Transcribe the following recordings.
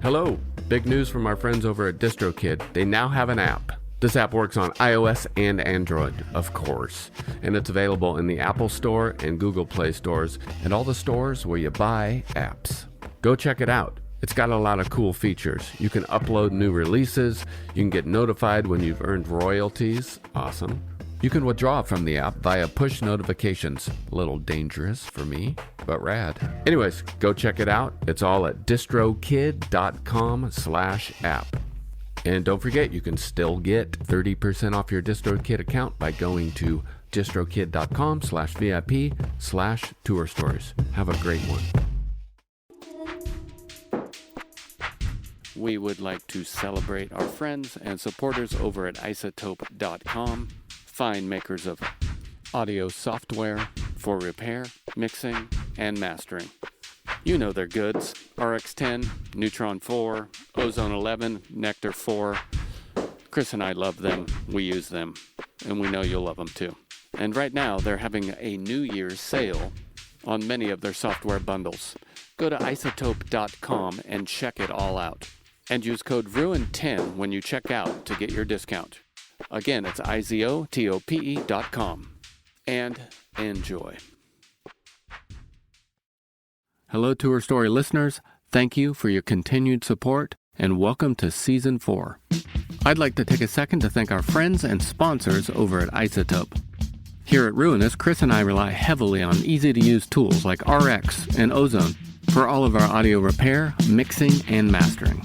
Hello! Big news from our friends over at DistroKid. They now have an app. This app works on iOS and Android, of course, and it's available in the Apple Store and Google Play stores and all the stores where you buy apps. Go check it out. It's got a lot of cool features. You can upload new releases, you can get notified when you've earned royalties. Awesome. You can withdraw from the app via push notifications. A little dangerous for me, but rad. Anyways, go check it out. It's all at distrokid.com/app. And don't forget, you can still get 30% off your DistroKid account by going to distrokid.com/VIP/tour stories. Have a great one. We would like to celebrate our friends and supporters over at isotope.com. Fine makers of audio software for repair, mixing, and mastering. You know their goods: RX10, Neutron 4, Ozone 11, Nectar 4. Chris and I love them, we use them, and we know you'll love them too. And right now they're having a New Year's sale on many of their software bundles. Go to isotope.com and check it all out. And use code RUIN10 when you check out to get your discount. Again, it's izotope.com. And enjoy. Hello, Tour Story listeners. Thank you for your continued support, and welcome to Season 4. I'd like to take a second to thank our friends and sponsors over at Isotope. Here at Ruinous, Chris and I rely heavily on easy-to-use tools like RX and Ozone for all of our audio repair, mixing, and mastering.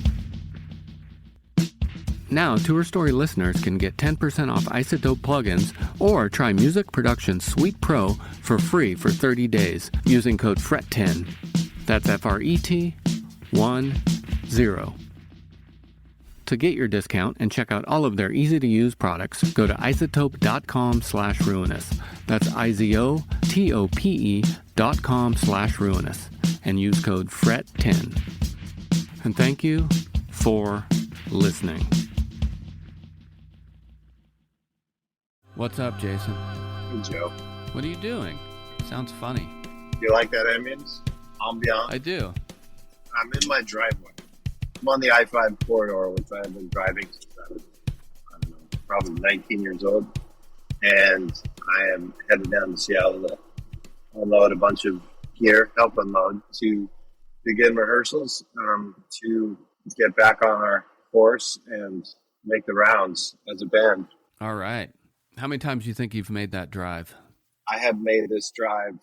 Now, Tour Story listeners can get 10% off Isotope plugins or try Music Production Suite Pro for free for 30 days using code FRET10. That's FRET10. To get your discount and check out all of their easy-to-use products, go to isotope.com/ruinous. That's izotope.com/ruinous and use code FRET10. And thank you for listening. What's up, Jason? Hey, Joe. What are you doing? Sounds funny. You like that ambience? I do. I'm in my driveway. I'm on the I-5 corridor, which I've been driving since I was, probably 19 years old. And I am headed down to Seattle to unload a bunch of gear, help unload, to begin rehearsals, to get back on our course and make the rounds as a band. All right. How many times do you think you've made that drive? I have made this drive.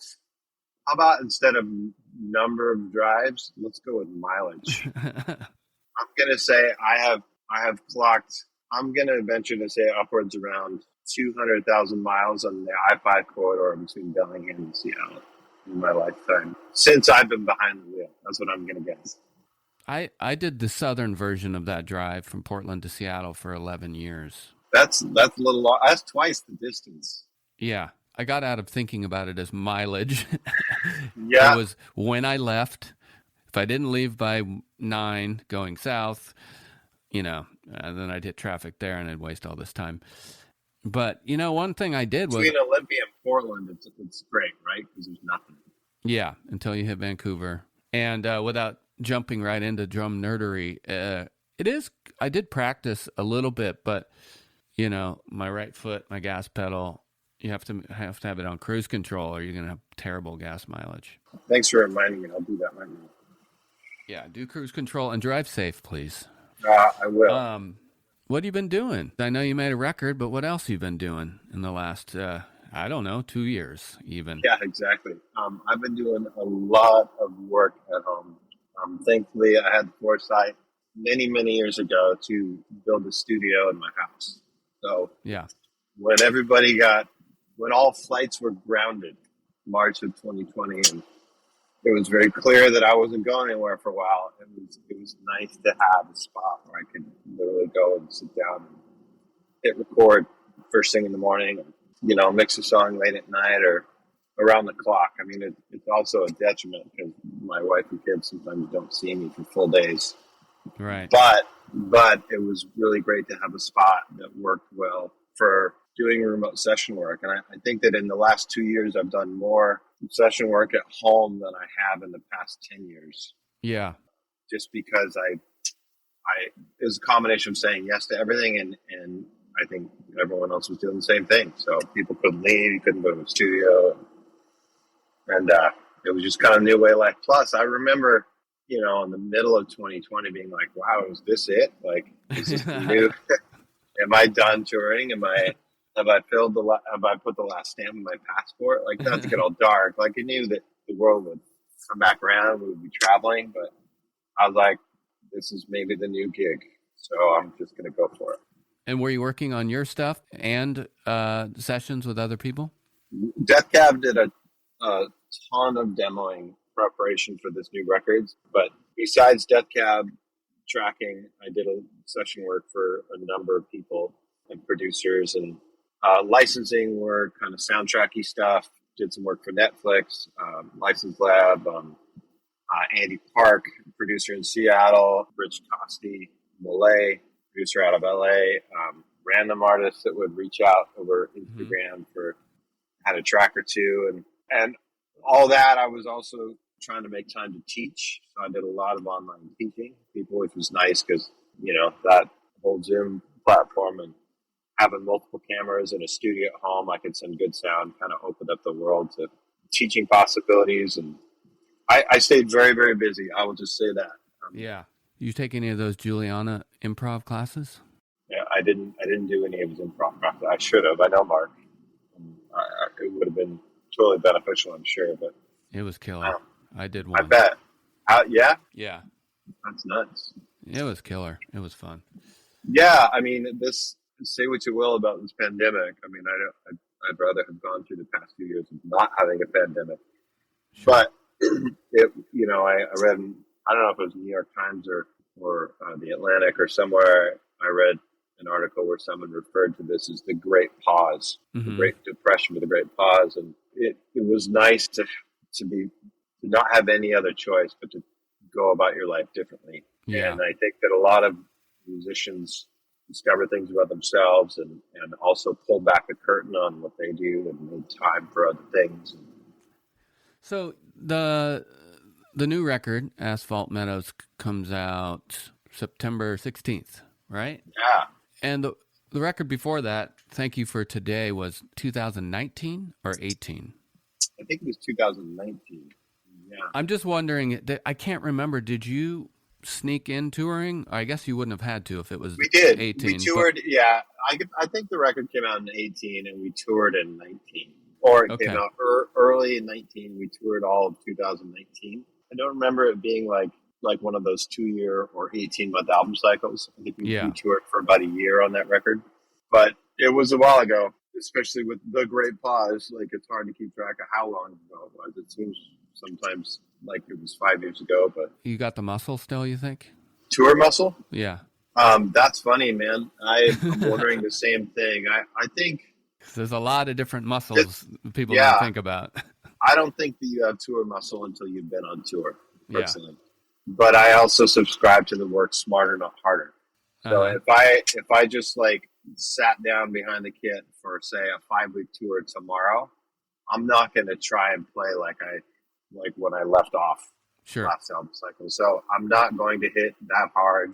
How about instead of number of drives, let's go with mileage. I'm going to say I have clocked, I'm going to venture to say upwards around 200,000 miles on the I-5 corridor between Bellingham and Seattle in my lifetime. Since I've been behind the wheel. That's what I'm going to guess. I did the southern version of that drive from Portland to Seattle for 11 years. That's a little long. That's twice the distance. Yeah. I got out of thinking about it as mileage. Yeah. It was when I left. If I didn't leave by 9 going south, and then I'd hit traffic there and I'd waste all this time. But, one thing I did was... Between Olympia and Portland, it's great, right? Because there's nothing. Yeah, until you hit Vancouver. And without jumping right into drum nerdery, it is... I did practice a little bit, but, my right foot, my gas pedal... You have to have it on cruise control or you're going to have terrible gas mileage. Thanks for reminding me. I'll do that right now. Yeah, do cruise control and drive safe, please. I will. What have you been doing? I know you made a record, but what else have you been doing in the last, 2 years even? Yeah, exactly. I've been doing a lot of work at home. Thankfully, I had the foresight many, many years ago to build a studio in my house. So yeah, when all flights were grounded, March of 2020, and it was very clear that I wasn't going anywhere for a while. It was nice to have a spot where I could literally go and sit down and hit record first thing in the morning, and, mix a song late at night or around the clock. I mean, it's also a detriment because my wife and kids sometimes don't see me for full days. Right. But it was really great to have a spot that worked well for doing remote session work. And I think that in the last 2 years, I've done more session work at home than I have in the past 10 years. Yeah. just because it was a combination of saying yes to everything, and I think everyone else was doing the same thing. So people couldn't leave, you couldn't go to the studio, and it was just kind of a new way of life. Plus, I remember, in the middle of 2020 being like, wow, is this it? Like, is this the new, am I done touring? Have I put the last stamp on my passport? Like, not to get all dark. Like, I knew that the world would come back around, we would be traveling, but I was like, this is maybe the new gig. So I'm just going to go for it. And were you working on your stuff and sessions with other people? Death Cab did a ton of demoing preparation for this new record. But besides Death Cab tracking, I did a session work for a number of people and producers and licensing work, kind of soundtracky stuff. Did some work for Netflix, License Lab, Andy Park, producer in Seattle, Rich Costi, Malay, producer out of LA, random artists that would reach out over Instagram for had a track or two, and all that. I was also trying to make time to teach, so I did a lot of online teaching people, which was nice because that whole Zoom platform and having multiple cameras in a studio at home, I could send good sound, kind of opened up the world to teaching possibilities, and I stayed very, very busy. I will just say that. Yeah. You take any of those Juliana improv classes? Yeah, I didn't do any of his improv classes. I should have. I know Mark. It would have been totally beneficial, I'm sure. But it was killer. I did one. I bet. Yeah? Yeah. That's nuts. It was killer. It was fun. Yeah, I mean, say what you will about this pandemic. I mean, I'd rather have gone through the past few years of not having a pandemic. Sure. But, I read, I don't know if it was New York Times or the Atlantic or somewhere, I read an article where someone referred to this as the Great Pause, the Great Depression with a great pause. And it was nice to not have any other choice but to go about your life differently. Yeah. And I think that a lot of musicians discover things about themselves and also pull back the curtain on what they do and make time for other things. So the new record, Asphalt Meadows, comes out September 16th, right? Yeah. And the record before that, Thank You for Today, was 2019 or 18? I think it was 2019. Yeah. I'm just wondering, I can't remember, did you sneak in touring? I guess you wouldn't have had to if it was 18. We did. We toured, yeah. I think the record came out in 18 and we toured in 19. Or it came out early in 19. We toured all of 2019. I don't remember it being like one of those 2-year or 18-month album cycles. I think we toured for about a year on that record. But it was a while ago, especially with the Great Pause. Like, it's hard to keep track of how long ago it was. It seems sometimes like it was 5 years ago. But you got the muscle still, you think? Tour muscle? Yeah. That's funny, man. I'm wondering the same thing. I think there's a lot of different muscles people don't think about. I don't think that you have tour muscle until you've been on tour, personally. Yeah. But I also subscribe to the work smarter, not harder. So if I just sat down behind the kit for, say, a 5-week tour tomorrow, I'm not going to try and play like when I left off last album cycle. So I'm not going to hit that hard.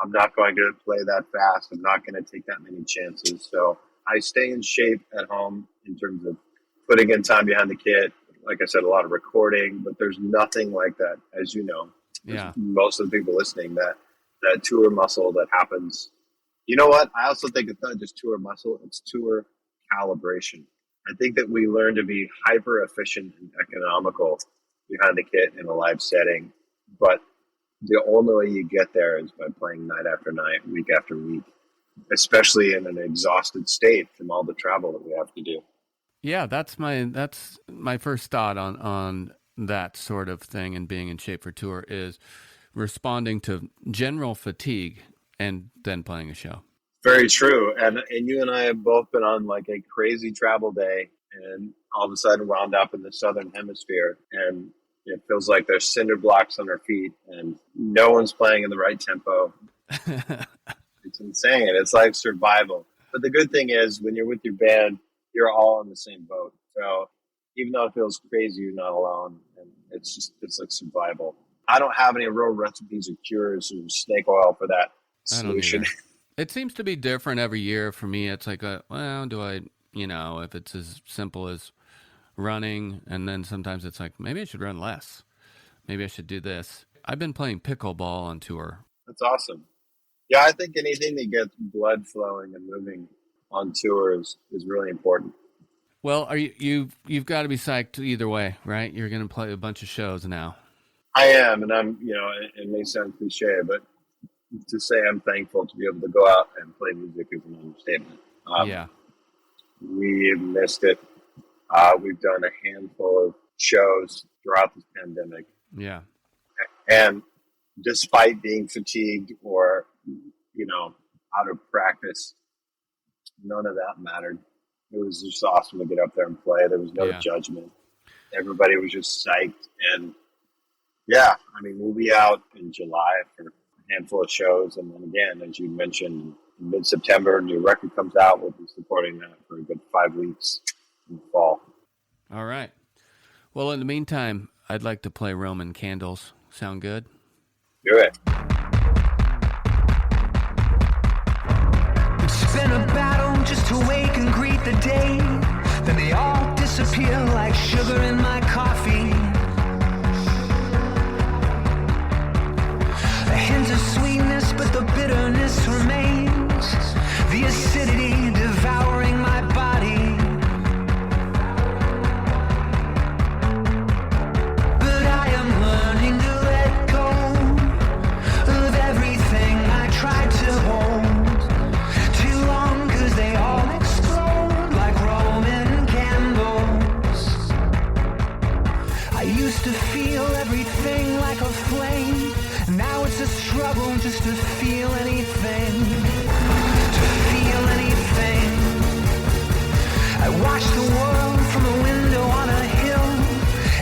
I'm not going to play that fast. I'm not going to take that many chances. So I stay in shape at home in terms of putting in time behind the kit. Like I said, a lot of recording, but there's nothing like that, as you know. Yeah. Most of the people listening, that tour muscle that happens. You know what? I also think it's not just tour muscle, it's tour calibration. I think that we learn to be hyper efficient and economical behind the kit in a live setting, but the only way you get there is by playing night after night, week after week, especially in an exhausted state from all the travel that we have to do. Yeah, that's my first thought on that sort of thing and being in shape for tour is responding to general fatigue and then playing a show. Very true. And you and I have both been on a crazy travel day and all of a sudden wound up in the Southern Hemisphere and it feels like there's cinder blocks on our feet and no one's playing in the right tempo. It's insane. It's like survival. But the good thing is when you're with your band, you're all in the same boat. So even though it feels crazy, you're not alone. And it's like survival. I don't have any real recipes or cures or snake oil for that I don't solution. either. It seems to be different every year. For me, it's like, do I, if it's as simple as running, and then sometimes it's like, maybe I should run less. Maybe I should do this. I've been playing pickleball on tour. That's awesome. Yeah, I think anything that gets blood flowing and moving on tour is really important. Well, you've got to be psyched either way, right? You're going to play a bunch of shows now. I am, and I'm, it may sound cliche, but to say I'm thankful to be able to go out and play music is an understatement. Yeah. We've missed it. We've done a handful of shows throughout this pandemic. Yeah. And despite being fatigued or, out of practice, none of that mattered. It was just awesome to get up there and play. There was no judgment. Everybody was just psyched. And we'll be out in July for a handful of shows. And then again, as you mentioned, in mid-September, a new record comes out. We'll be supporting that for a good 5 weeks in the fall. All right. Well, in the meantime, I'd like to play Roman Candles. Sound good? Do it. It's been a battle just to wake and greet the day. Then they all disappear like sugar in my coffee. A hint of sweetness, but the bitterness remains. The acidity devouring my body. But I am learning to let go of everything I tried to hold too long, 'cause they all explode like Roman candles. I used to feel everything like a flame. Now it's a struggle just to feel anything. To feel anything. I watch the world from a window on a hill.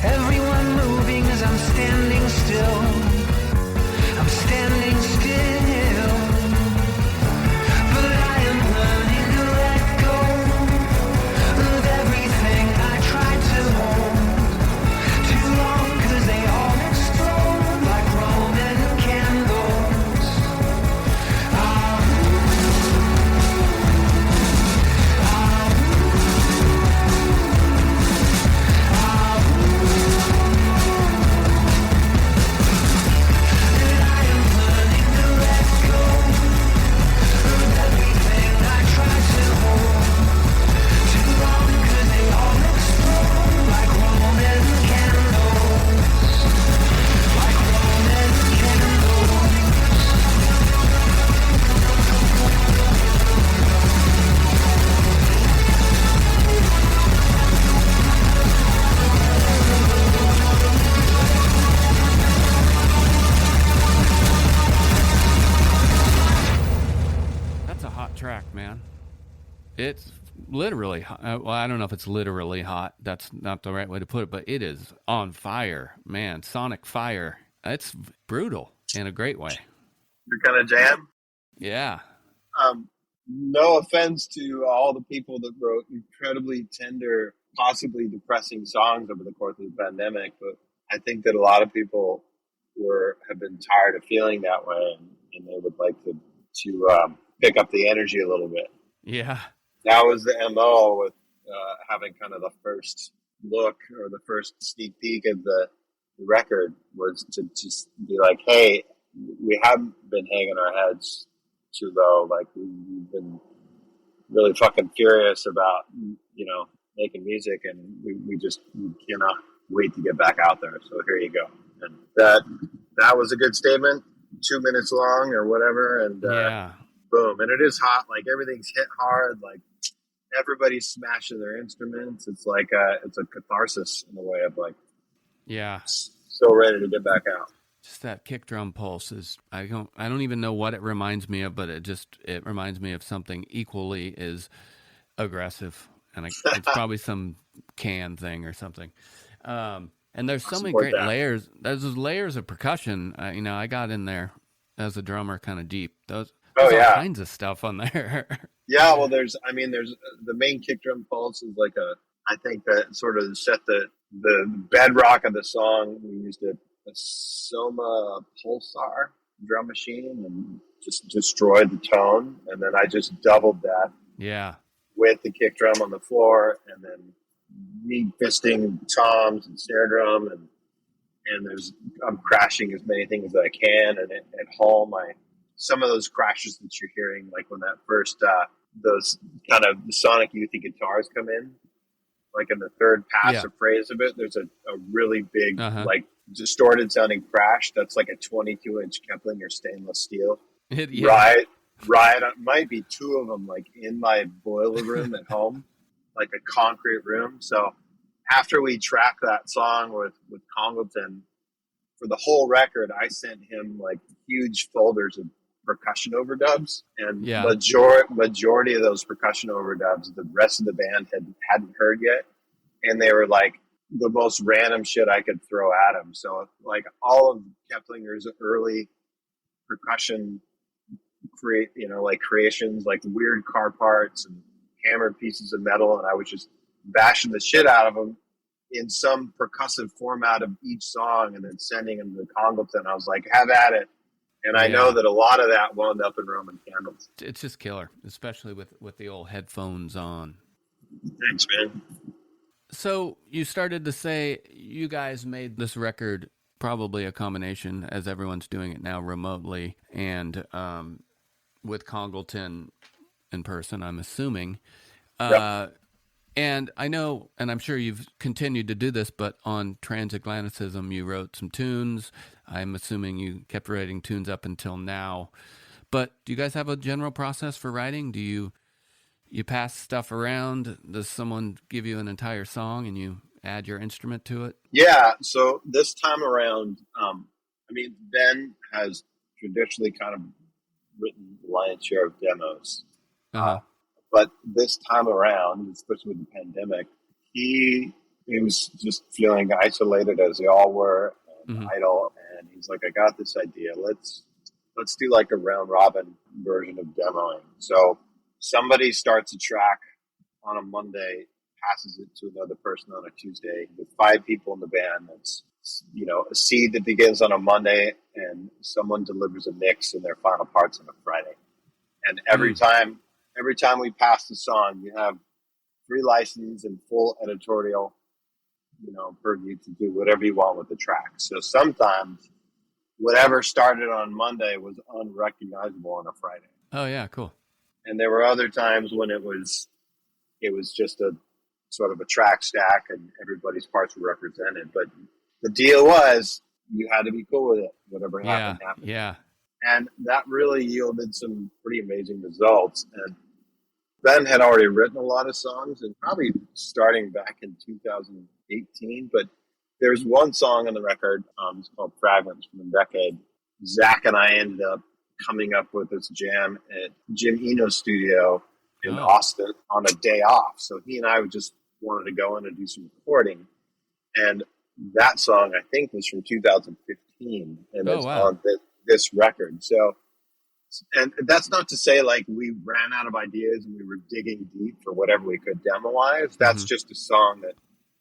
Everyone moving as I'm standing still. I'm standing still. But I am learning to let go of everything I tried to hold too long, 'cause they all explode like Roman candles. And I am learning to let go of everything I tried to hold too long, 'cause they all explode like Roman candles. Like Roman candles. That's a hot track, man. It's literally hot. Well, I don't know if it's literally hot. That's not the right way to put it, but it is on fire, man. Sonic fire. It's brutal in a great way. You're kind of jam. Yeah. No offense to all the people that wrote incredibly tender, possibly depressing songs over the course of the pandemic, but I think that a lot of people have been tired of feeling that way, and they would like to pick up the energy a little bit. Yeah. That was the MO with having kind of the first look or the first sneak peek of the record, was to just be like, hey, we haven't been hanging our heads too low. Like, we've been really fucking furious about, making music, and we cannot wait to get back out there. So here you go. And that was a good statement, 2 minutes long or whatever. And boom. And it is hot. Like, everything's hit hard. Like, everybody's smashing their instruments. It's like it's a catharsis in a way of like, so ready to get back out. Just that kick drum pulse is, I don't even know what it reminds me of, but it reminds me of something equally as aggressive, and it's probably some can thing or something. And there's so many great layers. There's those layers of percussion. I got in there as a drummer kind of deep. There's all kinds of stuff on there. Yeah, well, there's the main kick drum pulse is like I think that sort of set the bedrock of the song. We used it a Soma Pulsar drum machine and just destroyed the tone. And then I just doubled that with the kick drum on the floor, and then me fisting toms and snare drum, and I'm crashing as many things as I can. And at home, some of those crashes that you're hearing, like when that first those kind of sonic youthy guitars come in, like in the third pass or phrase of it, there's a really big like distorted sounding crash that's like a 22-inch Keplinger stainless steel. Right. Might be two of them, like in my boiler room at home, like a concrete room. So after we tracked that song with Congleton for the whole record, I sent him like huge folders of percussion overdubs, and majority of those percussion overdubs the rest of the band hadn't heard yet, and they were like the most random shit I could throw at him. So like all of Keplinger's early percussion creations, like weird car parts and hammered pieces of metal, and I was just bashing the shit out of them in some percussive format of each song and then sending them to Congleton. I was like, have at it. And I know that a lot of that wound up in Roman Candles. It's just killer, especially with the old headphones on. Thanks, man. So you started to say you guys made this record probably a combination, as everyone's doing it now remotely, and with Congleton in person, I'm assuming. And I know, and I'm sure you've continued to do this, but on Transatlanticism, you wrote some tunes. I'm assuming you kept writing tunes up until now. But do you guys have a general process for writing? Do you pass stuff around? Does someone give you an entire song and you add your instrument to it? Yeah, so this time around, Ben has traditionally kind of written the lion's share of demos. But this time around, especially with the pandemic, he was just feeling isolated, as they all were, and idle. And he's like, I got this idea. Let's do like a round robin version of demoing. So somebody starts a track on a Monday, passes it to another person on a Tuesday, with 5 people in the band. That's, a seed that begins on a Monday, and someone delivers a mix in their final parts on a Friday. And every time we pass the song, you have free license and full editorial, purview to do whatever you want with the track. So sometimes whatever started on Monday was unrecognizable on a Friday. Oh yeah, cool. And there were other times when it was just a sort of a track stack and everybody's parts were represented. But the deal was you had to be cool with it. Whatever happened. Yeah. And that really yielded some pretty amazing results. And Ben had already written a lot of songs, and probably starting back in 2018. But there's one song on the record, it's called Fragments from the Decade. Zach and I ended up coming up with this jam at Jim Eno's studio in Austin on a day off. So he and I just wanted to go in and do some recording. And that song, I think, was from 2015, and it's on this record. So, and that's not to say like we ran out of ideas and we were digging deep for whatever we could demo-wise. That's just a song that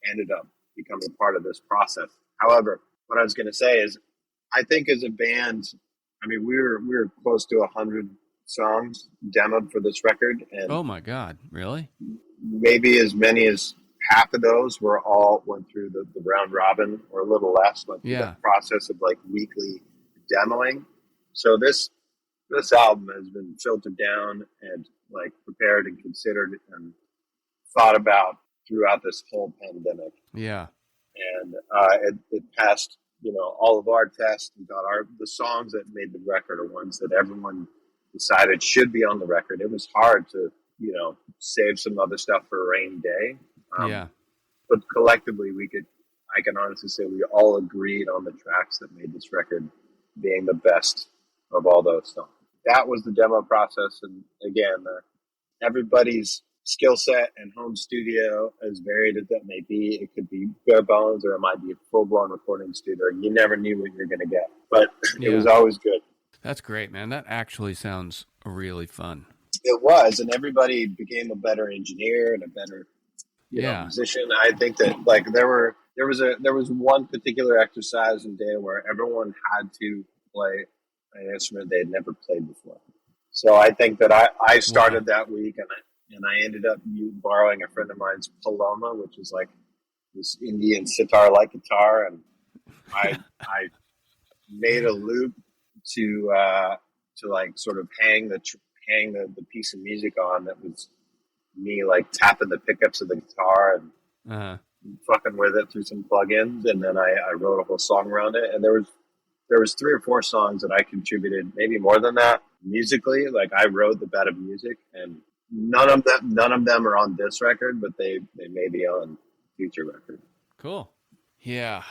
ended up becoming part of this process. However, what I was going to say is, I think as a band, we were close to 100 songs demoed for this record, and oh my God, really? Maybe as many as half of those went through the round robin, or a little less went through the process of like weekly demoing. So this album has been filtered down and like prepared and considered and thought about throughout this whole pandemic. Yeah. And it passed, all of our tests, and got the songs that made the record are ones that everyone decided should be on the record. It was hard to, save some other stuff for a rainy day. But collectively I can honestly say we all agreed on the tracks that made this record being the best of all those songs. That was the demo process. And again, everybody's skill set and home studio, as varied as that may be, it could be bare bones or it might be a full-blown recording studio. You never knew what you were going to get, but it was always good. That's great, man. That actually sounds really fun. It was, and everybody became a better engineer and a better musician. I think that like there were there was one particular exercise and day where everyone had to play an instrument they had never played before. So I think that I started that week, and I ended up borrowing a friend of mine's Paloma, which is like this Indian sitar-like guitar, and I made a loop to like sort of hang the piece of music on that was me like tapping the pickups of the guitar and fucking with it through some plugins, and then I wrote a whole song around it. And there was 3 or 4 songs that I contributed, maybe more than that, musically. Like I wrote the bed of music, and none of them are on this record, but they may be on future record. Cool. Yeah,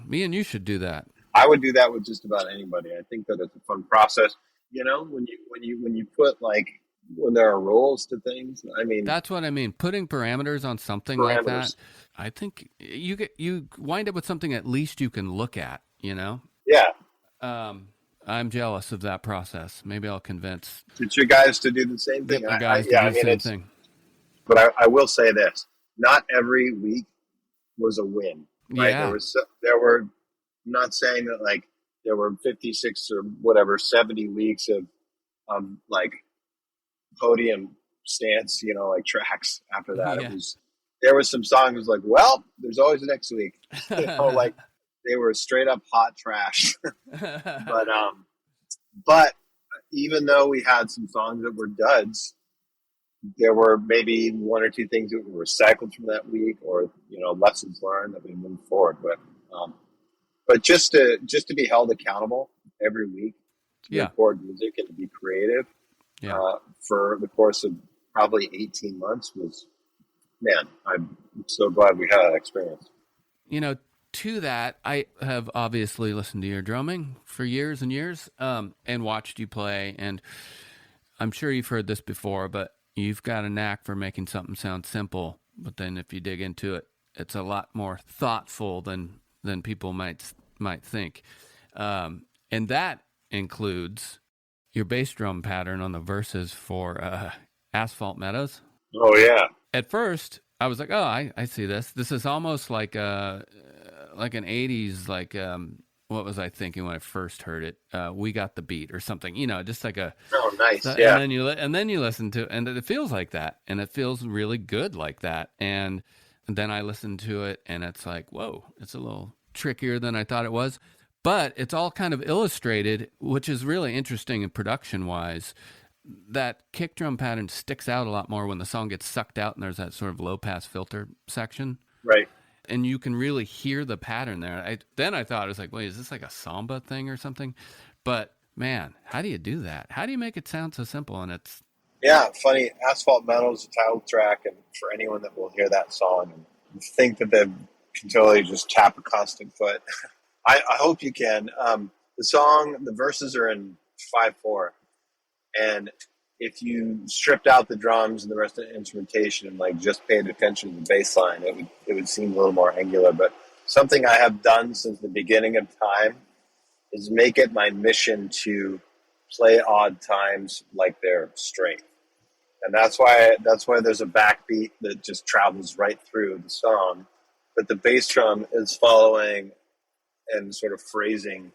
me and you should do that. I would do that with just about anybody. I think that it's a fun process. You know, when you put like, when there are rules to things, I mean, that's what I mean. Putting parameters on something like that, I think you wind up with something at least you can look at, you know? Yeah. I'm jealous of that process. Maybe I'll convince get your guys to do the same thing. The guys to do the same thing. But I will say this: not every week was a win. Right? Yeah. There were. I'm not saying that like there were 56 or whatever 70 weeks of like podium stance, you know, like tracks after that. Yeah. There was some songs like, well, there's always next week. You know, like they were straight up hot trash. But even though we had some songs that were duds, there were maybe 1 or 2 things that were recycled from that week, or, you know, lessons learned that we moved forward. But just to be held accountable every week to record music and to be creative for the course of probably 18 months was, man, I'm so glad we had that experience. You know, to that, I have obviously listened to your drumming for years and years, and watched you play, and I'm sure you've heard this before, but you've got a knack for making something sound simple, but then if you dig into it, it's a lot more thoughtful than people might think. And that includes your bass drum pattern on the verses for Asphalt Meadows. Oh, yeah. At first, I was like, oh, I see this. This is almost like an 80s, like, what was I thinking when I first heard it? We Got the Beat or something, you know, just like a... Oh, nice, yeah. And then you listen to it, and it feels like that, and it feels really good like that. And then I listened to it, and it's like, whoa, it's a little trickier than I thought it was. But it's all kind of illustrated, which is really interesting in production-wise. That kick drum pattern sticks out a lot more when the song gets sucked out and there's that sort of low-pass filter section. Right. And you can really hear the pattern there. Then I thought, I was like, wait, is this like a samba thing or something? But, man, how do you do that? How do you make it sound so simple? And it's... Yeah, funny. Asphalt Meadows, the title track, and for anyone that will hear that song and think that they can totally just tap a constant foot, I hope you can. The verses are in 5/4, and if you stripped out the drums and the rest of the instrumentation and like just paid attention to the bass line, it would seem a little more angular. But something I have done since the beginning of time is make it my mission to play odd times like they're straight. And that's why there's a backbeat that just travels right through the song, but the bass drum is following and sort of phrasing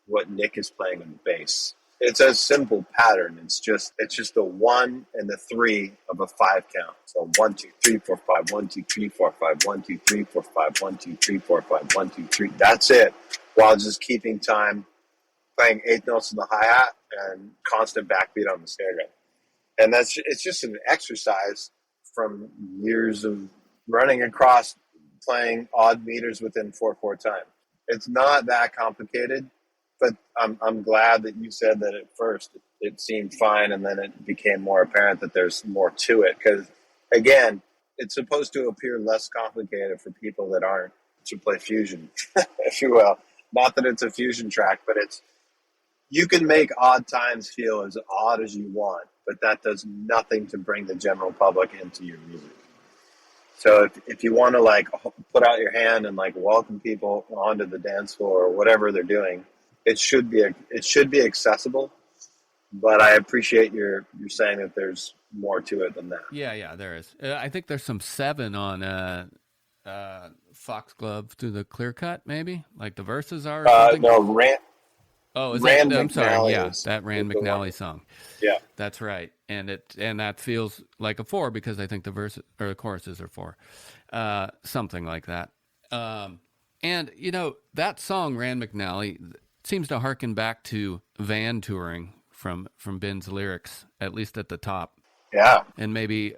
what Nick is playing on the bass. It's a simple pattern. It's just the 1 and the 3 of a 5 count. So 1, 2, 3, 4, 5, 1, 2, 3, 4, 5, 1, 2, 3, 4, 5, 1, 2, 3, 4, 5, 1, 2, 3. That's it. While just keeping time, playing 8 notes in the hi-hat and constant backbeat on the snare drum. And it's just an exercise from years of running across playing odd meters within 4/4 time. It's not that complicated, but I'm glad that you said that at first it seemed fine, and then it became more apparent that there's more to it. Because again, it's supposed to appear less complicated for people that aren't to play fusion, if you will. Not that it's a fusion track, but you can make odd times feel as odd as you want, but that does nothing to bring the general public into your music. So if you want to like put out your hand and like welcome people onto the dance floor or whatever they're doing, it should be accessible. But I appreciate you're saying that there's more to it than that. Yeah, there is. I think there's some 7 on Foxglove Through the Clear Cut, maybe? Like the verses are or something? No, Oh, is Rand that? I'm sorry. McNally Yeah, is that Rand the one. McNally song. Yeah. That's right. And that feels like a 4 because I think the verses or the choruses are 4. Something like that. And that song, Rand McNally, seems to harken back to van touring from Ben's lyrics, at least at the top. Yeah. And maybe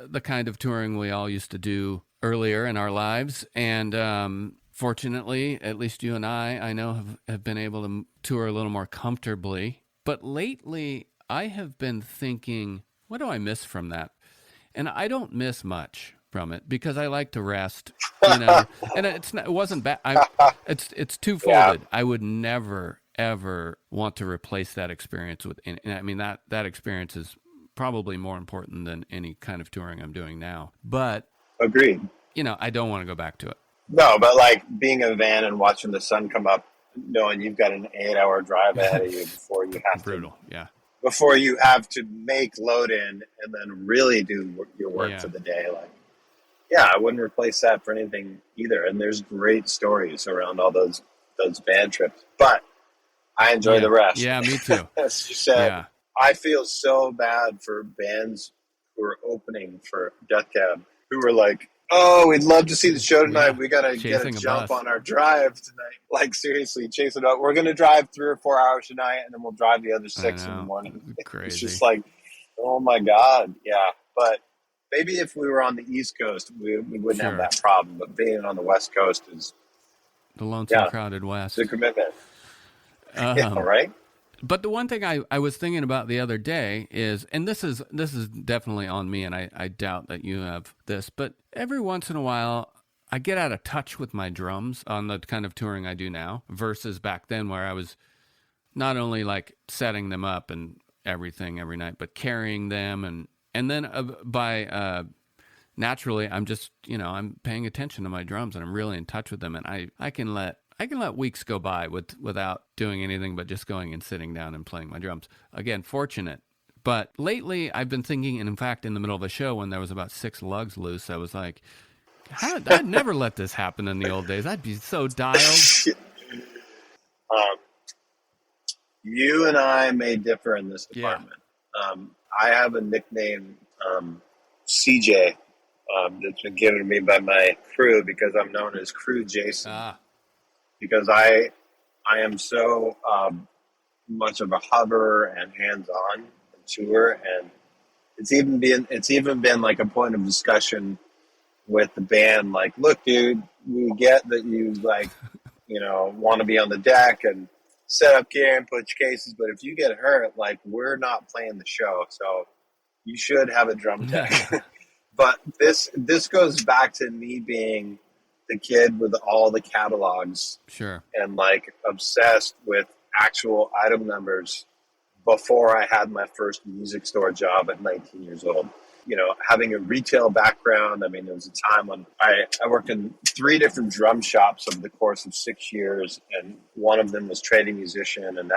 the kind of touring we all used to do earlier in our lives. And fortunately, at least you and I know, have been able to tour a little more comfortably. But lately, I have been thinking, what do I miss from that? And I don't miss much from it because I like to rest, and it wasn't bad. It's twofolded. Yeah. I would never, ever want to replace that experience with, and I mean, that experience is probably more important than any kind of touring I'm doing now. But agreed. I don't want to go back to it. No, but like being in a van and watching the sun come up, knowing you've got an 8-hour drive ahead of you before you have brutal, yeah. Before you have to make load in and then really do your work for the day. Like, yeah, I wouldn't replace that for anything either. And there's great stories around all those band trips. But I enjoy the rest. Yeah, me too. As you said, I feel so bad for bands who are opening for Death Cab who were like, oh, we'd love to see the show tonight. Yeah, we got to get a jump on our drive tonight. Like, seriously, chase it up. We're going to drive 3 or 4 hours tonight, and then we'll drive the other 6 in the morning. Crazy. It's just like, oh, my God. Yeah. But maybe if we were on the East Coast, we wouldn't have that problem. But being on the West Coast is... the lonesome, crowded West. It's a commitment. Right? But the one thing I was thinking about the other day is, and this is definitely on me, and I doubt that you have this, but every once in a while I get out of touch with my drums on the kind of touring I do now versus back then where I was not only like setting them up and everything every night, but carrying them and then naturally I'm just, I'm paying attention to my drums and I'm really in touch with them, and I can let weeks go by without doing anything but just going and sitting down and playing my drums. Again, fortunate. But lately, I've been thinking, and in fact, in the middle of a show when there was about 6 lugs loose, I was like, I'd never let this happen in the old days. I'd be so dialed. You and I may differ in this department. Yeah. I have a nickname, CJ, that's been given to me by my crew because I'm known as Crew Jason. Because I am so much of a hover and hands-on tour, and it's even been like a point of discussion with the band. Like, look, dude, we get that you want to be on the deck and set up gear and put your cases, but if you get hurt, like, we're not playing the show, so you should have a drum tech. But this goes back to me being the kid with all the catalogs, and like obsessed with actual item numbers before I had my first music store job at 19 years old. Having a retail background, I mean, there was a time when I worked in 3 different drum shops over the course of 6 years, and one of them was trading musician, and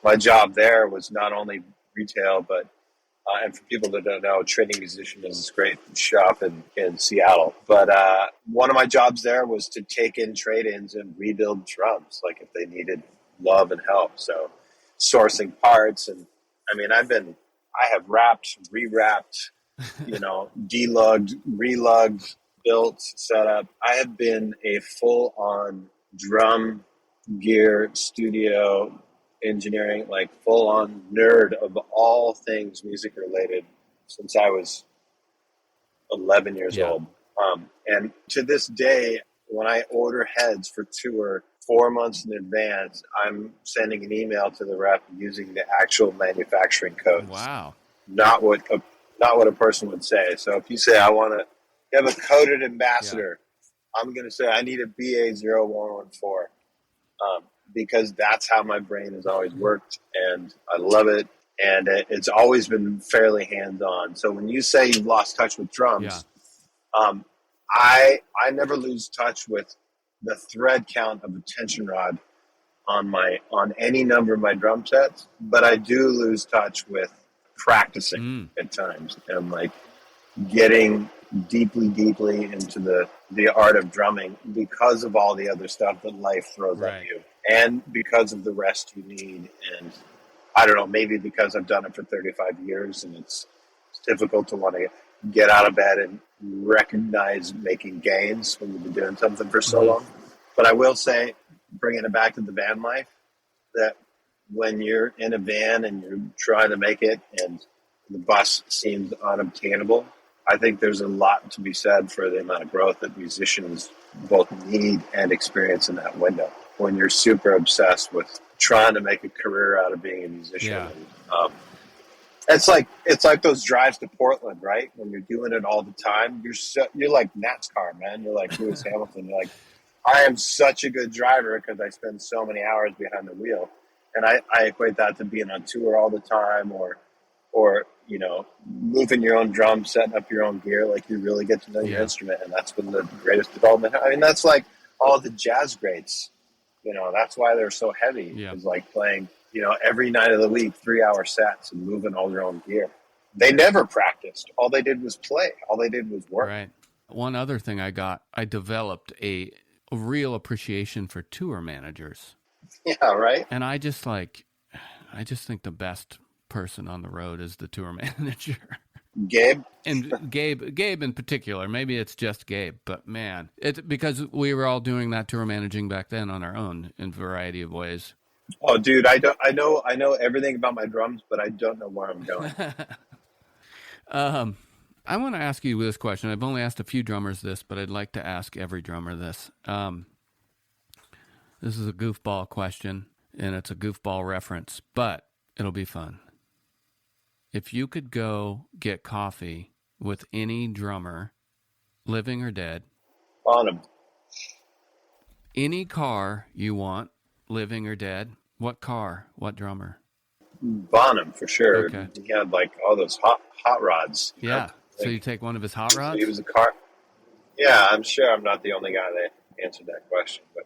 my job there was not only retail, but and for people that don't know, Trading Musician is this great shop in Seattle. But one of my jobs there was to take in trade-ins and rebuild drums, like if they needed love and help. So sourcing parts, and I mean, I have wrapped, re-wrapped, delugged, relugged, built, set up. I have been a full-on drum gear studio engineering, like full-on nerd of all things music related since I was 11 years old. And to this day, when I order heads for tour 4 months in advance, I'm sending an email to the rep using the actual manufacturing codes. Wow. Not what a person would say. So if you say, you have a coded ambassador, I'm going to say I need a BA0114. Because that's how my brain has always worked, and I love it, and it's always been fairly hands-on. So when you say you've lost touch with drums, I never lose touch with the thread count of a tension rod on any number of my drum sets, but I do lose touch with practicing at times and like getting deeply into the art of drumming because of all the other stuff that life throws at you, and because of the rest you need. And I don't know, maybe because I've done it for 35 years and it's difficult to want to get out of bed and recognize making gains when you've been doing something for so long. But I will say, bringing it back to the van life, that when you're in a van and you're trying to make it and the bus seems unobtainable, I think there's a lot to be said for the amount of growth that musicians both need and experience in that window. When you're super obsessed with trying to make a career out of being a musician. Yeah. And, it's like those drives to Portland, right? When you're doing it all the time, you're like NASCAR, man. You're like Lewis Hamilton. You're like, I am such a good driver because I spend so many hours behind the wheel. And I equate that to being on tour all the time, or you know, moving your own drums, setting up your own gear. Like, you really get to know your instrument, and that's been the greatest development. I mean, that's like all the jazz greats. You know, that's why they're so heavy. Yeah. Is like playing, you know, every night of the week, 3-hour sets and moving all their own gear. They never practiced. All they did was play. All they did was work. Right. One other thing I developed a real appreciation for tour managers. Yeah, right. And I just think the best person on the road is the tour manager. Gabe? And Gabe in particular. Maybe it's just Gabe, but man, it's because we were all doing that tour managing back then on our own in a variety of ways. Oh, dude, I know everything about my drums, but I don't know where I'm going. I want to ask you this question. I've only asked a few drummers this, but I'd like to ask every drummer this. This is a goofball question, and it's a goofball reference, but it'll be fun. If you could go get coffee with any drummer, living or dead, Bonham. Any car you want, living or dead, what car, what drummer? Bonham, for sure. Okay. He had like all those hot rods. Yeah. Know? So you take one of his hot rods? He was a car. Yeah, I'm sure I'm not the only guy that answered that question, but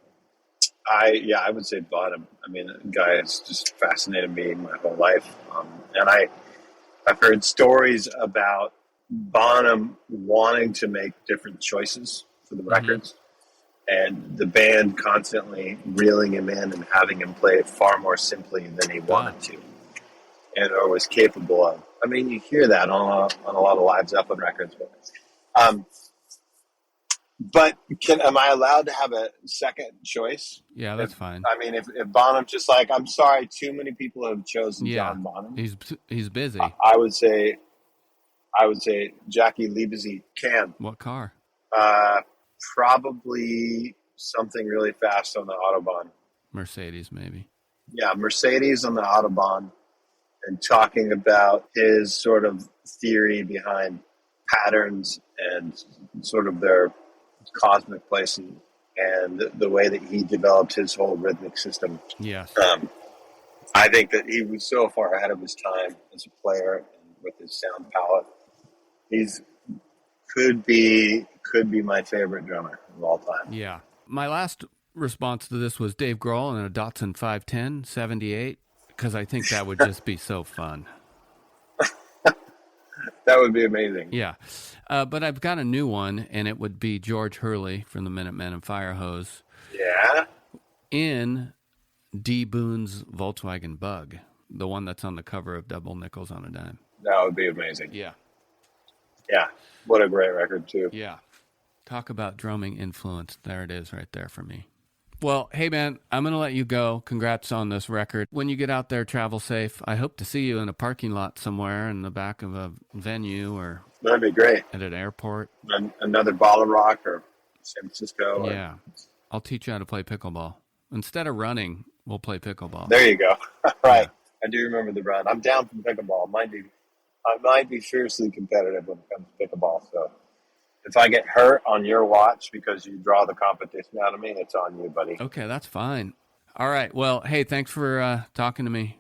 I would say Bonham. I mean, the guy has just fascinated me my whole life, and I've heard stories about Bonham wanting to make different choices for the records, and the band constantly reeling him in and having him play it far more simply than he wanted to, and or was capable of. I mean, you hear that on a lot of live Zeppelin records, but am I allowed to have a second choice? Yeah, that's fine. I mean, if Bonham's just like, I'm sorry, too many people have chosen John Bonham. He's busy. I would say Jackie Liebesy can. What car? Probably something really fast on the Autobahn. Mercedes, maybe. Yeah, Mercedes on the Autobahn, and talking about his sort of theory behind patterns and sort of their cosmic place and the way that he developed his whole rhythmic system. Yes. I think that he was so far ahead of his time as a player and with his sound palette. He's could be my favorite drummer of all time. Yeah. My last response to this was Dave Grohl in a Datsun 510 78, because I think that would just be so fun. That would be amazing. Yeah. But I've got a new one, and it would be George Hurley from the Minutemen and Firehose. Yeah? In D. Boone's Volkswagen Bug, the one that's on the cover of Double Nickels on a Dime. That would be amazing. Yeah. Yeah. What a great record, too. Yeah. Talk about drumming influence. There it is right there for me. Well, hey, man, I'm going to let you go. Congrats on this record. When you get out there, travel safe. I hope to see you in a parking lot somewhere in the back of a venue or that'd be great. at an airport. Another Bottle Rock or San Francisco. Yeah. I'll teach you how to play pickleball. Instead of running, we'll play pickleball. There you go. Right. I do remember the run. I'm down for pickleball. I might be fiercely competitive when it comes to pickleball. So if I get hurt on your watch because you draw the competition out of me, it's on you, buddy. Okay, that's fine. All right. Well, hey, thanks for talking to me.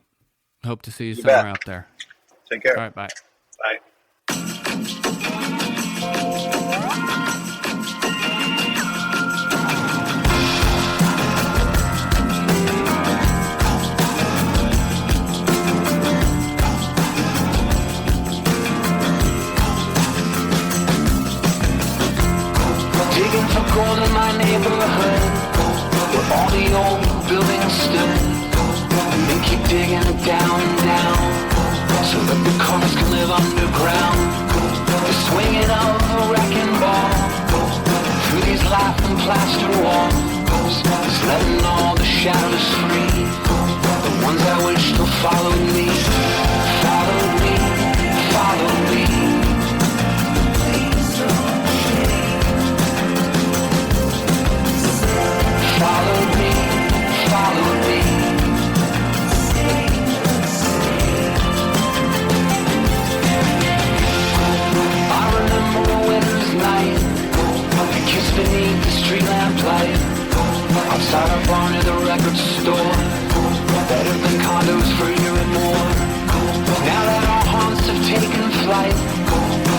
Hope to see you You somewhere bet. out there. Take care. All right, bye. Bye. walls, is letting all the shadows free. The ones I wish to follow me, follow me, follow me. Please don't follow me, follow me. I remember a winter's night, a kiss beneath the street lamp light, outside our bar near the record store, that have been condos for a year and more. Now that our haunts have taken flight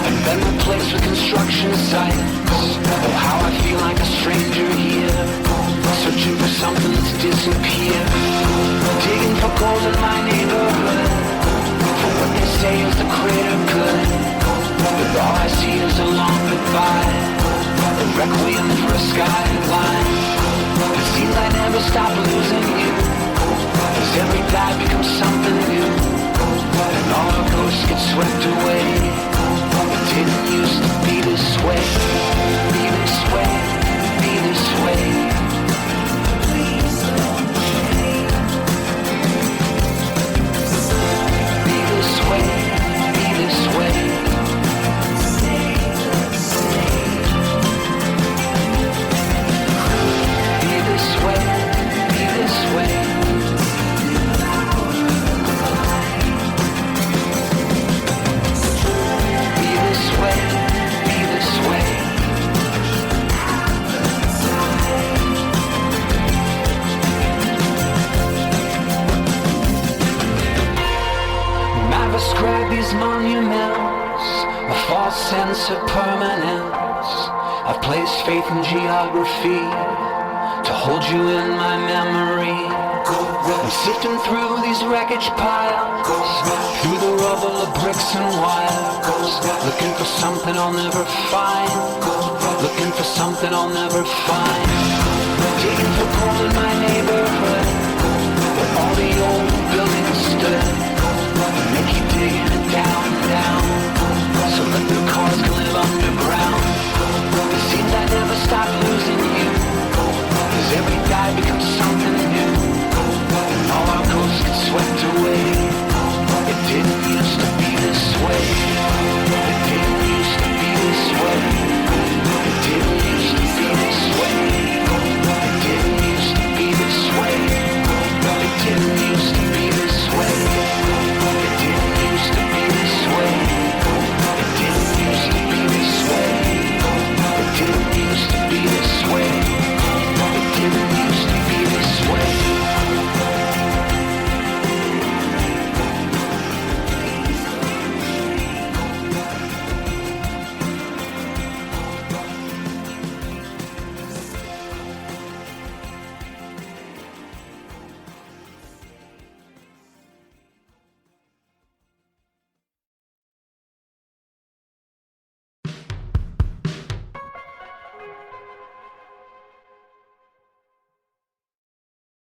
and been replaced with construction sites, oh how I feel like a stranger here, searching for something that's disappeared, digging for gold in my neighborhood, for what they say is the greater good, but all I see is a long goodbye, a requiem for a skyline. It seems I never stop losing you, as every dive becomes something new, and all our ghosts get swept away. It didn't used to be this way, be this way, be this way. Please don't change. Be this way, be this way. Stay the same. Be this way, be this way. Be this way, be this way. I've ascribed these monuments a false sense of permanence. I've placed faith in geography to hold you in my memory. I'm sifting through these wreckage piles, through the rubble of bricks and wires, looking for something I'll never find, looking for something I'll never find.